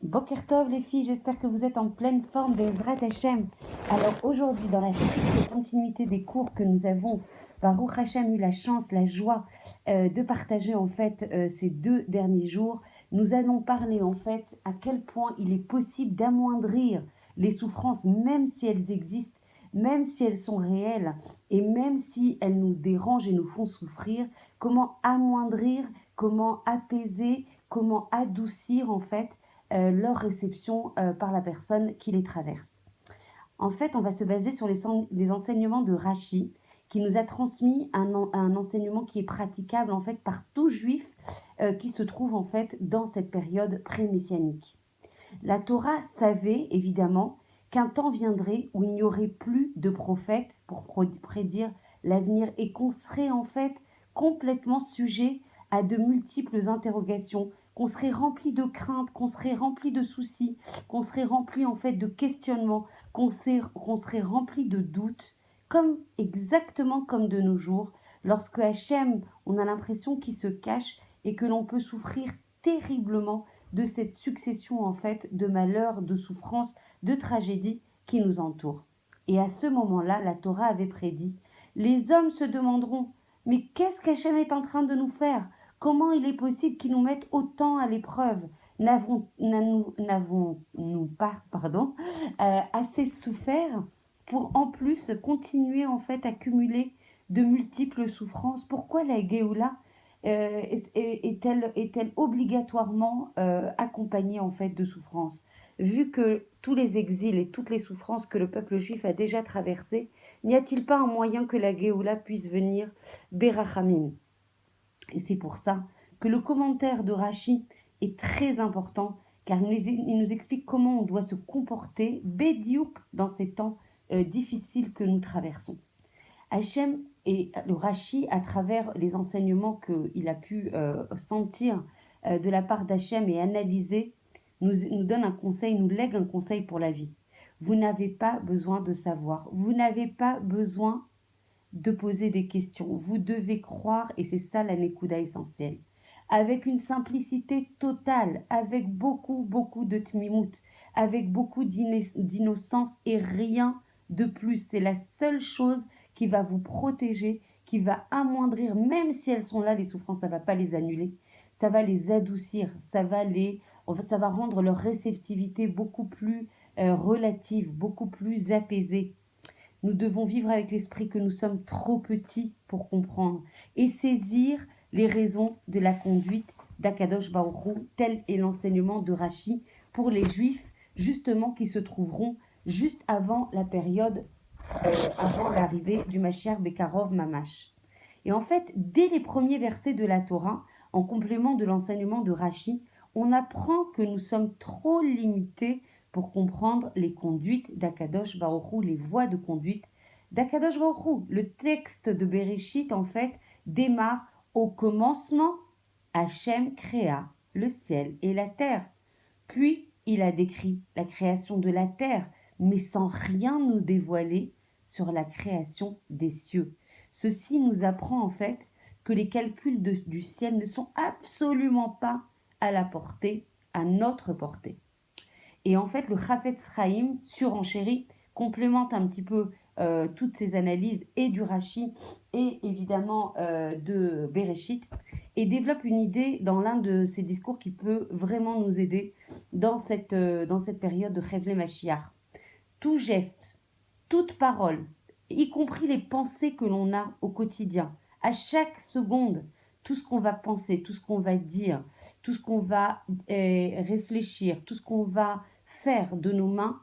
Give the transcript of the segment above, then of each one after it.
Boker Tov les filles, j'espère que vous êtes en pleine forme Bezrat Hashem. Alors aujourd'hui, dans la stricte continuité des cours que nous avons, Baruch Hashem eu la chance, la joie de partager en fait ces 2 derniers jours, nous allons parler en fait à quel point il est possible d'amoindrir les souffrances, même si elles existent, même si elles sont réelles et même si elles nous dérangent et nous font souffrir, comment amoindrir, comment apaiser, comment adoucir en fait leur réception par la personne qui les traverse. En fait, on va se baser sur les enseignements de Rashi, qui nous a transmis un enseignement qui est praticable en fait par tout juif qui se trouve en fait dans cette période pré-messianique. La Torah savait évidemment qu'un temps viendrait où il n'y aurait plus de prophètes pour prédire l'avenir et qu'on serait en fait complètement sujet à de multiples interrogations, qu'on serait rempli de craintes, qu'on serait rempli de soucis, qu'on serait rempli en fait de questionnements, qu'on serait rempli de doutes, comme exactement comme de nos jours, lorsque Hachem, on a l'impression qu'il se cache et que l'on peut souffrir terriblement de cette succession en fait de malheurs, de souffrances, de tragédies qui nous entourent. Et à ce moment-là, la Torah avait prédit, les hommes se demanderont, mais qu'est-ce qu'Hachem est en train de nous faire? Comment il est possible qu'il nous mette autant à l'épreuve? N'avons-nous pas, assez souffert pour en plus continuer en fait à cumuler de multiples souffrances? Pourquoi la Géoula est-elle obligatoirement accompagnée en fait de souffrances? Vu que tous les exils et toutes les souffrances que le peuple juif a déjà traversées, n'y a-t-il pas un moyen que la Géoula puisse venir Berachamim? Et c'est pour ça que le commentaire de Rashi est très important, car il nous explique comment on doit se comporter bédiouk dans ces temps difficiles que nous traversons. Hachem et le Rashi, à travers les enseignements qu'il a pu sentir de la part d'Hachem et analyser, nous donne un conseil, nous lègue un conseil pour la vie. Vous n'avez pas besoin de savoir, vous n'avez pas besoin de poser des questions. Vous devez croire, et c'est ça la Nekuda essentielle. Avec une simplicité totale, avec beaucoup, beaucoup de tmimout, avec beaucoup d'innocence et rien de plus. C'est la seule chose qui va vous protéger, qui va amoindrir, même si elles sont là, les souffrances, ça ne va pas les annuler, ça va les adoucir, ça va rendre leur réceptivité beaucoup plus relative, beaucoup plus apaisée. Nous devons vivre avec l'esprit que nous sommes trop petits pour comprendre et saisir les raisons de la conduite d'Akadosh Baruch Hu, tel est l'enseignement de Rashi pour les Juifs, justement qui se trouveront juste avant la période, avant l'arrivée du Mashiach Bekarov Mamash. Et en fait, dès les premiers versets de la Torah, en complément de l'enseignement de Rashi, on apprend que nous sommes trop limités pour comprendre les conduites d'Akadosh Baruch Hu, les voies de conduite d'Akadosh Baruch Hu. Le texte de Bereshit, en fait, démarre au commencement, Hachem créa le ciel et la terre. Puis, il a décrit la création de la terre, mais sans rien nous dévoiler sur la création des cieux. Ceci nous apprend en fait que les calculs du ciel ne sont absolument pas à la portée, à notre portée. Et en fait, le Chafetz Chaim, surenchéri, complémente un petit peu toutes ces analyses et du Rashi et évidemment de Bereshit et développe une idée dans l'un de ses discours qui peut vraiment nous aider dans cette période de Chevlé Mashiach. Tout geste, toute parole, y compris les pensées que l'on a au quotidien, à chaque seconde, tout ce qu'on va penser, tout ce qu'on va dire, tout ce qu'on va réfléchir, tout ce qu'on va faire de nos mains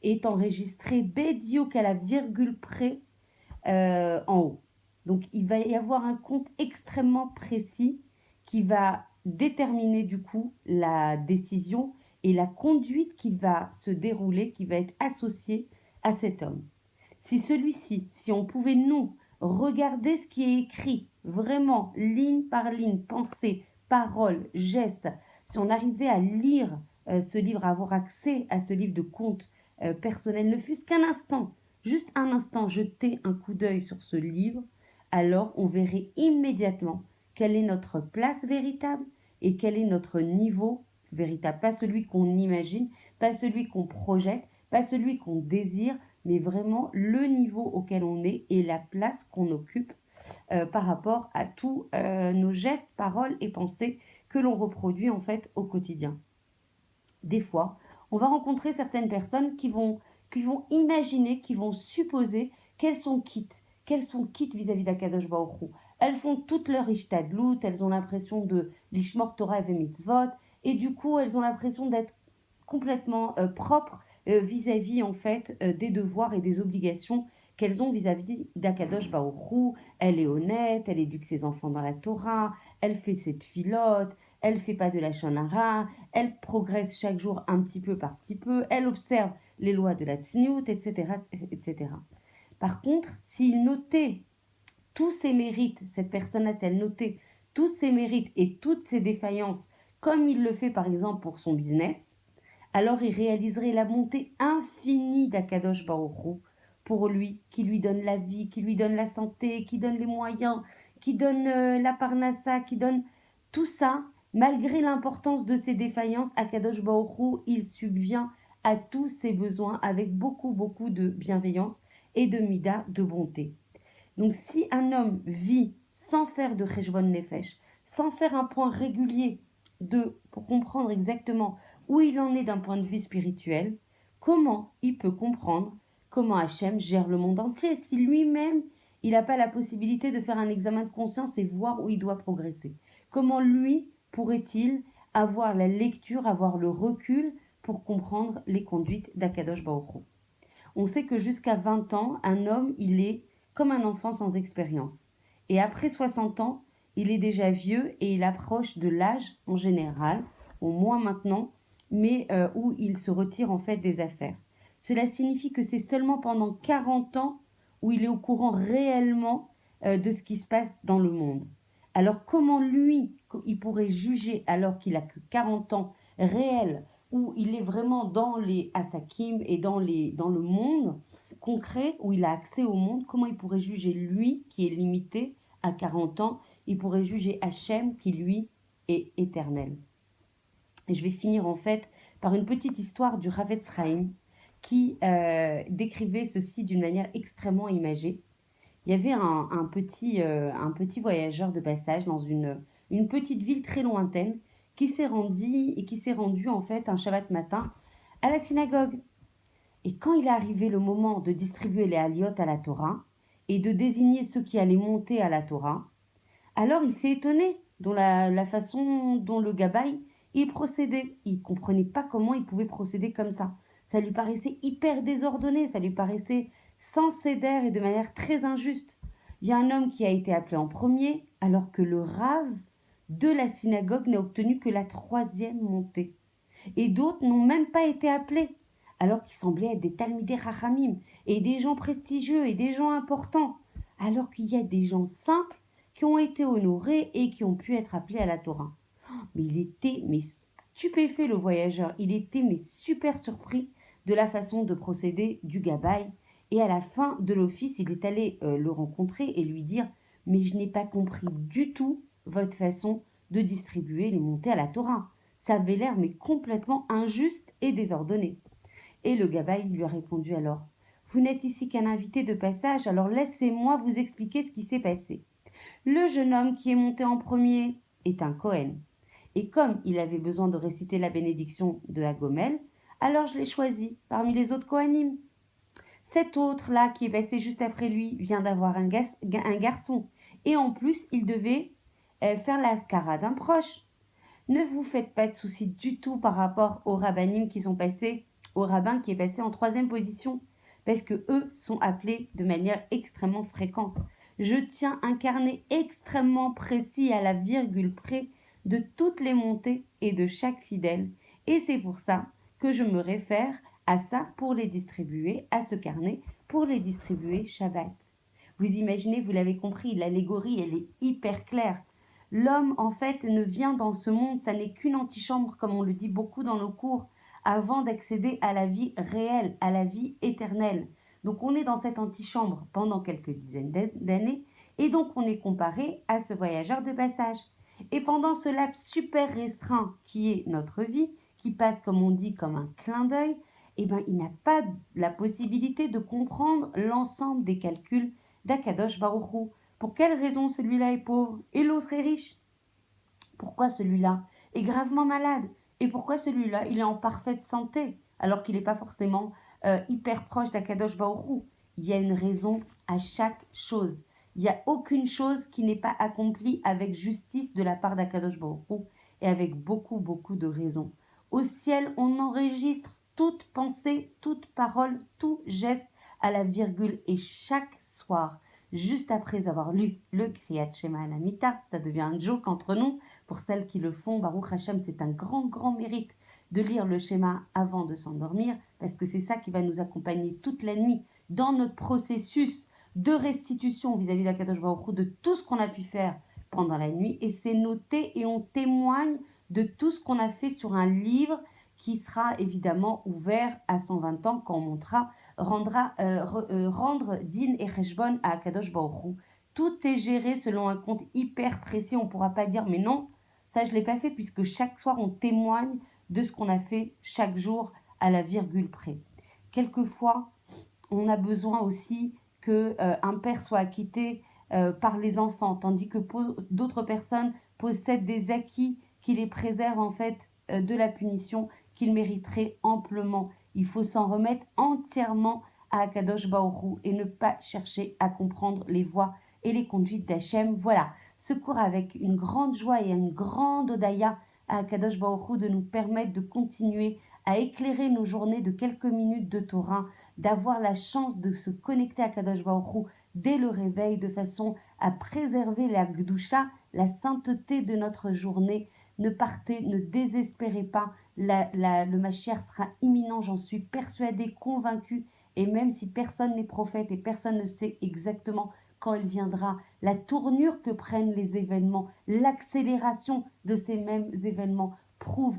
est enregistré bédiouk à la virgule près en haut. Donc il va y avoir un compte extrêmement précis qui va déterminer du coup la décision et la conduite qui va se dérouler, qui va être associée à cet homme. Si celui-ci, si on pouvait nous regarder ce qui est écrit, vraiment ligne par ligne, pensée, parole, geste, si on arrivait à lire ce livre, à avoir accès à ce livre de contes personnels, ne fût-ce qu'un instant, juste un instant, jeter un coup d'œil sur ce livre, alors on verrait immédiatement quelle est notre place véritable et quel est notre niveau véritable, pas celui qu'on imagine, pas celui qu'on projette, pas celui qu'on désire, mais vraiment le niveau auquel on est et la place qu'on occupe par rapport à tous nos gestes, paroles et pensées que l'on reproduit en fait au quotidien. Des fois, on va rencontrer certaines personnes qui vont imaginer, qui vont supposer qu'elles sont quittes vis-à-vis d'Akadosh Baruch Hu. Elles font toute leur ishtadlout, elles ont l'impression de l'ishmor Torah et mitzvot, et du coup, elles ont l'impression d'être complètement propres vis-à-vis en fait des devoirs et des obligations qu'elles ont vis-à-vis d'Akadosh Baruch Hu. Elle est honnête, elle éduque ses enfants dans la Torah, elle fait ses tfilotes, elle fait pas de la shonara, elle progresse chaque jour un petit peu par petit peu, elle observe les lois de la tsniout, etc., etc. Par contre, s'il notait tous ses mérites, cette personne-là, si elle notait tous ses mérites et toutes ses défaillances, comme il le fait par exemple pour son business, alors il réaliserait la bonté infinie d'Akadosh Baruch Hu pour lui, qui lui donne la vie, qui lui donne la santé, qui donne les moyens, qui donne la parnassa, qui donne tout ça. Malgré l'importance de ses défaillances, Akadosh Baruch Hu, il subvient à tous ses besoins avec beaucoup, beaucoup de bienveillance et de mida, de bonté. Donc si un homme vit sans faire de cheshbon nefesh, sans faire un point régulier pour comprendre exactement où il en est d'un point de vue spirituel, comment il peut comprendre comment Hachem gère le monde entier si lui-même, il n'a pas la possibilité de faire un examen de conscience et voir où il doit progresser? Comment lui pourrait-il avoir la lecture, avoir le recul pour comprendre les conduites d'Akadosh Baruch Hu? On sait que jusqu'à 20 ans, un homme, il est comme un enfant sans expérience. Et après 60 ans, il est déjà vieux et il approche de l'âge en général, au moins maintenant, mais où il se retire en fait des affaires. Cela signifie que c'est seulement pendant 40 ans où il est au courant réellement de ce qui se passe dans le monde. Alors comment lui, il pourrait juger alors qu'il a que 40 ans réels, où il est vraiment dans les asakim et dans le monde concret, où il a accès au monde, comment il pourrait juger lui, qui est limité à 40 ans, il pourrait juger Hachem, qui lui est éternel. Et je vais finir en fait par une petite histoire du Ravetz Chaim, qui décrivait ceci d'une manière extrêmement imagée. Il y avait un petit voyageur de passage dans une petite ville très lointaine qui s'est rendu en fait un Shabbat matin à la synagogue. Et quand il est arrivé le moment de distribuer les aliyot à la Torah et de désigner ceux qui allaient monter à la Torah, alors il s'est étonné de la façon dont le gabaï il procédait. Il ne comprenait pas comment il pouvait procéder comme ça. Ça lui paraissait hyper désordonné, ça lui paraissait sans cédère et de manière très injuste. Il y a un homme qui a été appelé en premier, alors que le rave de la synagogue n'a obtenu que la troisième montée. Et d'autres n'ont même pas été appelés, alors qu'ils semblaient être des talmidei rachamim, et des gens prestigieux, et des gens importants, alors qu'il y a des gens simples qui ont été honorés et qui ont pu être appelés à la Torah. Mais il était stupéfait, le voyageur, il était super surpris de la façon de procéder du gabaï. Et à la fin de l'office, il est allé le rencontrer et lui dire « Mais je n'ai pas compris du tout votre façon de distribuer les montées à la Torah. Ça avait l'air mais complètement injuste et désordonné. » Et le gabaï lui a répondu alors « Vous n'êtes ici qu'un invité de passage, alors laissez-moi vous expliquer ce qui s'est passé. Le jeune homme qui est monté en premier est un Cohen. Et comme il avait besoin de réciter la bénédiction de Hagomel, alors je l'ai choisi parmi les autres Kohanim. Cet autre-là qui est passé juste après lui vient d'avoir un garçon. Et en plus, il devait faire la haskara d'un proche. Ne vous faites pas de soucis du tout par rapport aux rabbinim qui sont passés, au rabbin qui est passé en troisième position, parce que eux sont appelés de manière extrêmement fréquente. Je tiens un carnet extrêmement précis à la virgule près de toutes les montées et de chaque fidèle, et c'est pour ça que je me réfère à ça pour les distribuer, à ce carnet pour les distribuer Shabbat. Vous imaginez, vous l'avez compris, l'allégorie elle est hyper claire. L'homme, en fait, ne vient dans ce monde, ça n'est qu'une antichambre, comme on le dit beaucoup dans nos cours, avant d'accéder à la vie réelle, à la vie éternelle. Donc on est dans cette antichambre pendant quelques dizaines d'années, et donc on est comparé à ce voyageur de passage. Et pendant ce laps super restreint qui est notre vie, qui passe comme on dit comme un clin d'œil, eh ben, il n'a pas la possibilité de comprendre l'ensemble des calculs d'Akadosh Baruch Hu. Pour quelle raison celui-là est pauvre et l'autre est riche? Pourquoi celui-là est gravement malade? Et pourquoi celui-là, il est en parfaite santé alors qu'il n'est pas forcément hyper proche d'Akadosh Baruch Hu? Il y a une raison à chaque chose. Il n'y a aucune chose qui n'est pas accomplie avec justice de la part d'Akadosh Baruch Hu et avec beaucoup, beaucoup de raisons. Au ciel, on enregistre toute pensée, toute parole, tout geste à la virgule et chaque soir, juste après avoir lu le Kriyat Shema Alamita, ça devient un joke entre nous. Pour celles qui le font, Baruch Hashem, c'est un grand, grand mérite de lire le schéma avant de s'endormir, parce que c'est ça qui va nous accompagner toute la nuit dans notre processus de restitution vis-à-vis d'Akadosh Baruch Hu, de tout ce qu'on a pu faire pendant la nuit, et c'est noté et on témoigne de tout ce qu'on a fait sur un livre qui sera évidemment ouvert à 120 ans quand on montera, rendre din et cheshbon à Akadosh Baruch Hu. Tout est géré selon un compte hyper précis, on ne pourra pas dire mais non, ça je ne l'ai pas fait puisque chaque soir on témoigne de ce qu'on a fait chaque jour à la virgule près. Quelquefois, on a besoin aussi qu'un père soit acquitté par les enfants, tandis que d'autres personnes possèdent des acquis qui les préservent en fait de la punition qu'ils mériteraient amplement. Il faut s'en remettre entièrement à Akadosh Baruch Hu et ne pas chercher à comprendre les voies et les conduites d'Hachem. Voilà, secours avec une grande joie et une grande odaya à Akadosh Baruch Hu de nous permettre de continuer à éclairer nos journées de quelques minutes de Torah, d'avoir la chance de se connecter à Kadosh Baruch Hu dès le réveil, de façon à préserver la Gdusha, la sainteté de notre journée. Ne partez, ne désespérez pas, le Mashiach sera imminent, j'en suis persuadée, convaincue, et même si personne n'est prophète et personne ne sait exactement quand il viendra, la tournure que prennent les événements, l'accélération de ces mêmes événements prouve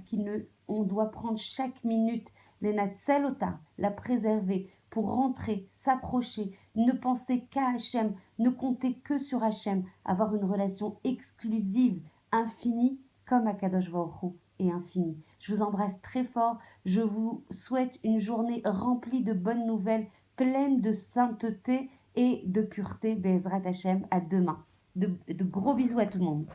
qu'on doit prendre chaque minute, les Natselota, la préserver pour rentrer, s'accrocher, ne penser qu'à Hachem, ne compter que sur Hachem, avoir une relation exclusive, infinie, comme Akadosh Baruch Hu est infini. Je vous embrasse très fort, je vous souhaite une journée remplie de bonnes nouvelles, pleine de sainteté et de pureté, Bezrat Hachem, à demain. De gros bisous à tout le monde.